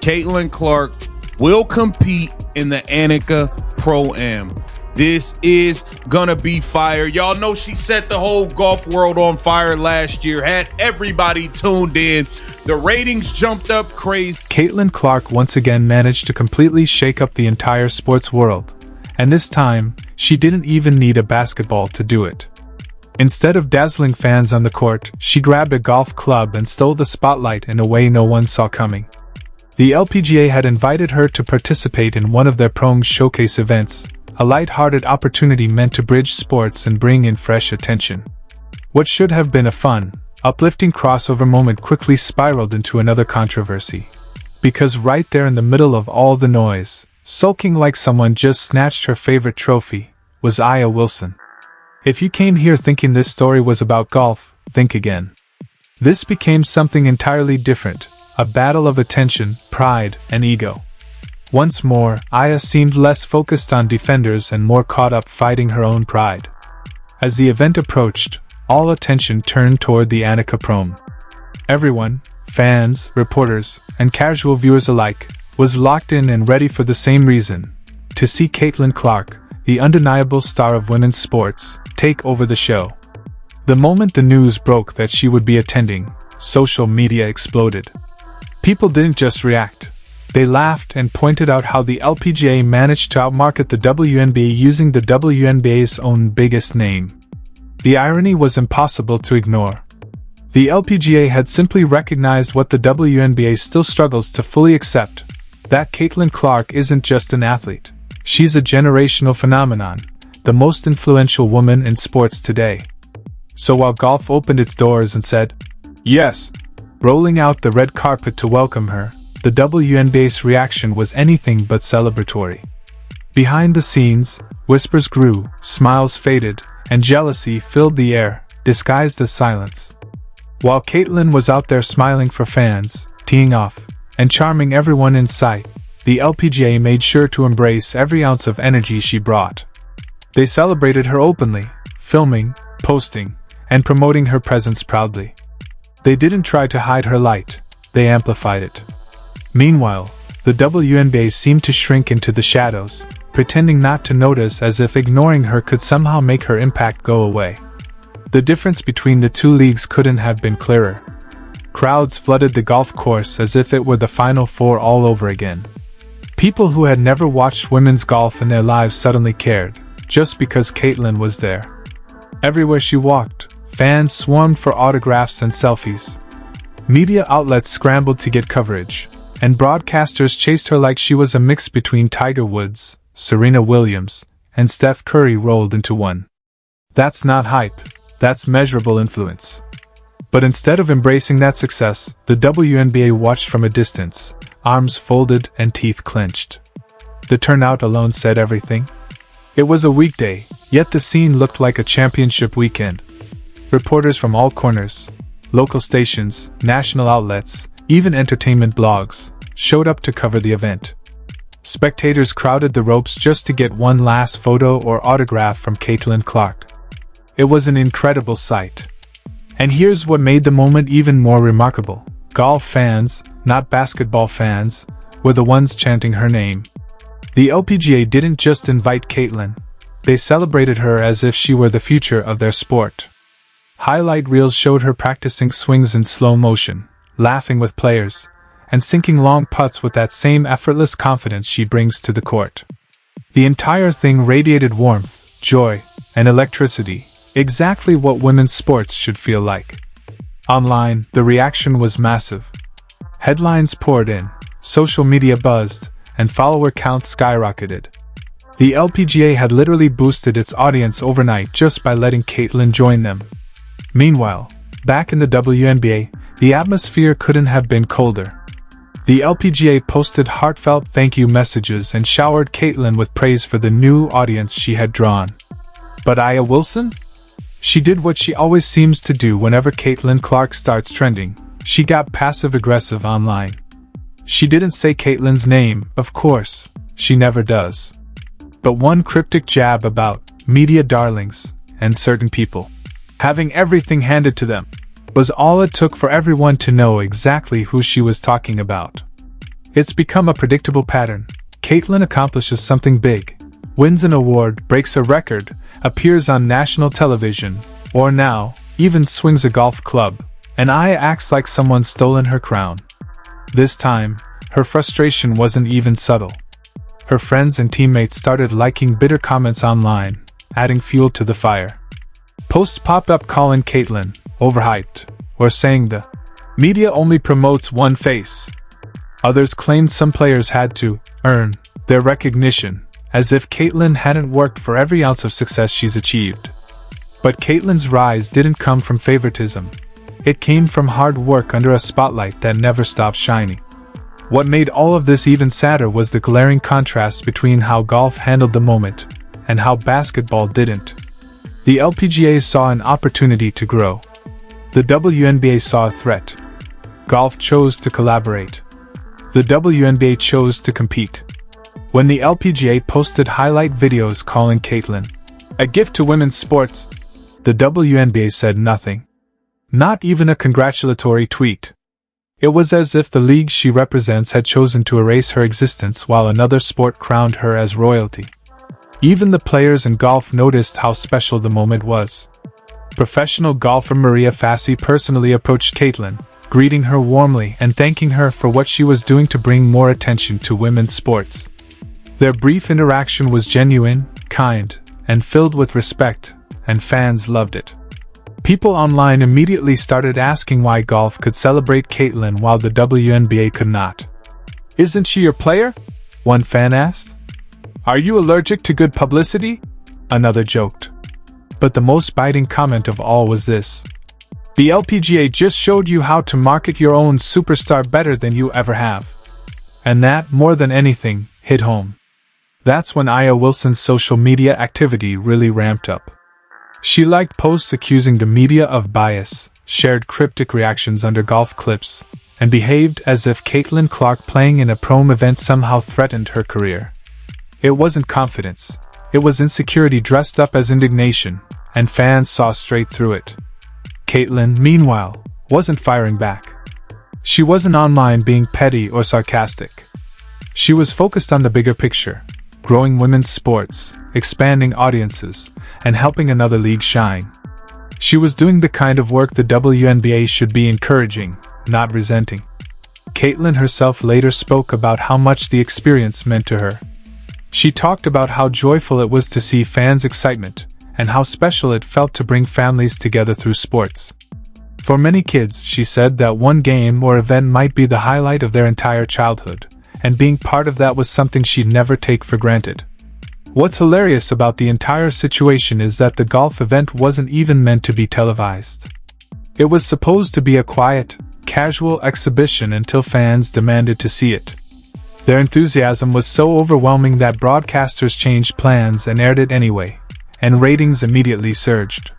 Caitlin Clark will compete in the Annika Pro-Am. This is gonna be fire. Y'all know she set the whole golf world on fire last year, had everybody tuned in. The ratings jumped up crazy. Caitlin Clark once again managed to completely shake up the entire sports world. And this time, she didn't even need a basketball to do it. Instead of dazzling fans on the court, she grabbed a golf club and stole the spotlight in a way no one saw coming. The LPGA had invited her to participate in one of their Prong showcase events, a light-hearted opportunity meant to bridge sports and bring in fresh attention. What should have been a fun, uplifting crossover moment quickly spiraled into another controversy. Because right there in the middle of all the noise, sulking like someone just snatched her favorite trophy, was Aya Wilson. If you came here thinking this story was about golf, think again. This became something entirely different, a battle of attention, pride, and ego. Once more, Aya seemed less focused on defenders and more caught up fighting her own pride. As the event approached, all attention turned toward the Annika Pro-Am. Everyone, fans, reporters, and casual viewers alike, was locked in and ready for the same reason: to see Caitlin Clark, the undeniable star of women's sports, take over the show. The moment the news broke that she would be attending, social media exploded. People didn't just react. They laughed and pointed out how the LPGA managed to outmarket the WNBA using the WNBA's own biggest name. The irony was impossible to ignore. The LPGA had simply recognized what the WNBA still struggles to fully accept: that Caitlin Clark isn't just an athlete. She's a generational phenomenon, the most influential woman in sports today. So while golf opened its doors and said, "Yes," rolling out the red carpet to welcome her, the WNBA's reaction was anything but celebratory. Behind the scenes, whispers grew, smiles faded, and jealousy filled the air, disguised as silence. While Caitlin was out there smiling for fans, teeing off, and charming everyone in sight, the LPGA made sure to embrace every ounce of energy she brought. They celebrated her openly, filming, posting, and promoting her presence proudly. They didn't try to hide her light, they amplified it. Meanwhile, the WNBA seemed to shrink into the shadows, pretending not to notice, as if ignoring her could somehow make her impact go away. The difference between the two leagues couldn't have been clearer. Crowds flooded the golf course as if it were the Final Four all over again. People who had never watched women's golf in their lives suddenly cared, just because Caitlin was there. Everywhere she walked, fans swarmed for autographs and selfies. Media outlets scrambled to get coverage, and broadcasters chased her like she was a mix between Tiger Woods, Serena Williams, and Steph Curry rolled into one. That's not hype, that's measurable influence. But instead of embracing that success, the WNBA watched from a distance, arms folded and teeth clenched. The turnout alone said everything. It was a weekday, yet the scene looked like a championship weekend. Reporters from all corners, local stations, national outlets, even entertainment blogs, showed up to cover the event. Spectators crowded the ropes just to get one last photo or autograph from Caitlin Clark. It was an incredible sight. And here's what made the moment even more remarkable. Golf fans, not basketball fans, were the ones chanting her name. The LPGA didn't just invite Caitlin, they celebrated her as if she were the future of their sport. Highlight reels showed her practicing swings in slow motion, laughing with players, and sinking long putts with that same effortless confidence she brings to the court. The entire thing radiated warmth, joy, and electricity, exactly what women's sports should feel like. Online, the reaction was massive. Headlines poured in, social media buzzed, and follower counts skyrocketed. The LPGA had literally boosted its audience overnight just by letting Caitlin join them. Meanwhile, back in the WNBA, the atmosphere couldn't have been colder. The LPGA posted heartfelt thank you messages and showered Caitlin with praise for the new audience she had drawn. But Aya Wilson? She did what she always seems to do whenever Caitlin Clark starts trending. She got passive-aggressive online. She didn't say Caitlin's name, of course, she never does. But one cryptic jab about media darlings and certain people having everything handed to them was all it took for everyone to know exactly who she was talking about. It's become a predictable pattern. Caitlin accomplishes something big, wins an award, breaks a record, appears on national television, or now, even swings a golf club, and Aya acts like someone's stolen her crown. This time, her frustration wasn't even subtle. Her friends and teammates started liking bitter comments online, adding fuel to the fire. Posts popped up calling Caitlin overhyped, or saying the media only promotes one face. Others claimed some players had to earn their recognition, as if Caitlin hadn't worked for every ounce of success she's achieved. But Caitlin's rise didn't come from favoritism. It came from hard work under a spotlight that never stopped shining. What made all of this even sadder was the glaring contrast between how golf handled the moment and how basketball didn't. The LPGA saw an opportunity to grow. The WNBA saw a threat. Golf chose to collaborate. The WNBA chose to compete. When the LPGA posted highlight videos calling Caitlin a gift to women's sports, the WNBA said nothing. Not even a congratulatory tweet. It was as if the league she represents had chosen to erase her existence while another sport crowned her as royalty. Even the players in golf noticed how special the moment was. Professional golfer Maria Fassi personally approached Caitlin, greeting her warmly and thanking her for what she was doing to bring more attention to women's sports. Their brief interaction was genuine, kind, and filled with respect, and fans loved it. People online immediately started asking why golf could celebrate Caitlin while the WNBA could not. "Isn't she your player?" one fan asked. "Are you allergic to good publicity?" another joked. But the most biting comment of all was this: "The LPGA just showed you how to market your own superstar better than you ever have." And that, more than anything, hit home. That's when Aya Wilson's social media activity really ramped up. She liked posts accusing the media of bias, shared cryptic reactions under golf clips, and behaved as if Caitlin Clark playing in a prom event somehow threatened her career. It wasn't confidence. It was insecurity dressed up as indignation, and fans saw straight through it. Caitlin, meanwhile, wasn't firing back. She wasn't online being petty or sarcastic. She was focused on the bigger picture: growing women's sports, expanding audiences, and helping another league shine. She was doing the kind of work the WNBA should be encouraging, not resenting. Caitlin herself later spoke about how much the experience meant to her. She talked about how joyful it was to see fans' excitement, and how special it felt to bring families together through sports. For many kids, she said that one game or event might be the highlight of their entire childhood, and being part of that was something she'd never take for granted. What's hilarious about the entire situation is that the golf event wasn't even meant to be televised. It was supposed to be a quiet, casual exhibition until fans demanded to see it. Their enthusiasm was so overwhelming that broadcasters changed plans and aired it anyway, and ratings immediately surged.